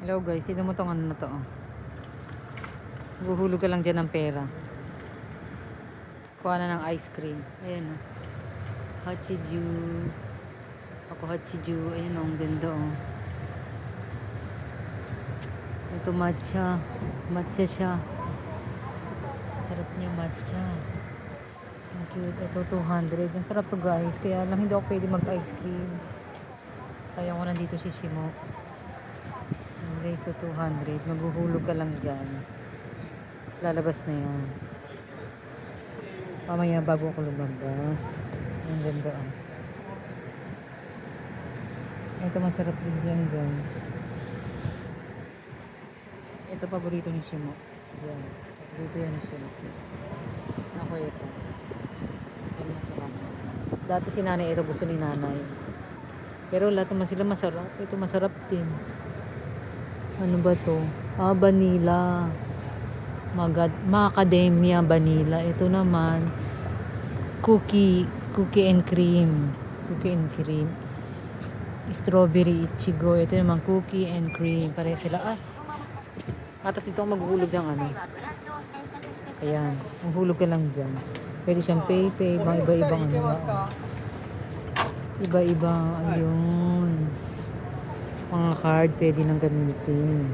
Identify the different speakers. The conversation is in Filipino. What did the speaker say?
Speaker 1: Hello guys, sino mo tong ano na to? Oh. Guhulog ka lang dyan ng pera. Kuha na ng ice cream. Ayan oh. Hachiju. Ako Hachiju. Ayan oh, ang ganda oh. Ito matcha. Matcha siya. Sarap niya matcha. Ang cute. Ito 200. Ang sarap to guys. Kaya lang hindi ako pwede mag-ice cream. Sayang ko nandito si Shimo. Guys, so 200. Maghuhulog ka lang dyan. Tapos lalabas na yan. Mamaya bago ako lumabas. Ang ganda ah. Ito masarap din yan guys. Ito paborito ni Shimo. Yan. Paborito yan ni Shimo. Ako ito. Yan masarap. Dati si nanay ito gusto ni nanay. Pero lahat naman sila masarap. Ito masarap din. Ano ba to? Ah, vanilla. Macadamia vanilla. Ito naman cookie and cream. Cookie and cream. Strawberry ichigo. Ito naman cookie and cream. Pareho sila. Tapos dito ako maghuhulog ng ano. Ayan. Maghulog ka lang dyan. Pwede siyang pay. Mga iba-ibang ano. Iba-iba. Ayun. Mga card pwede nang gamitin.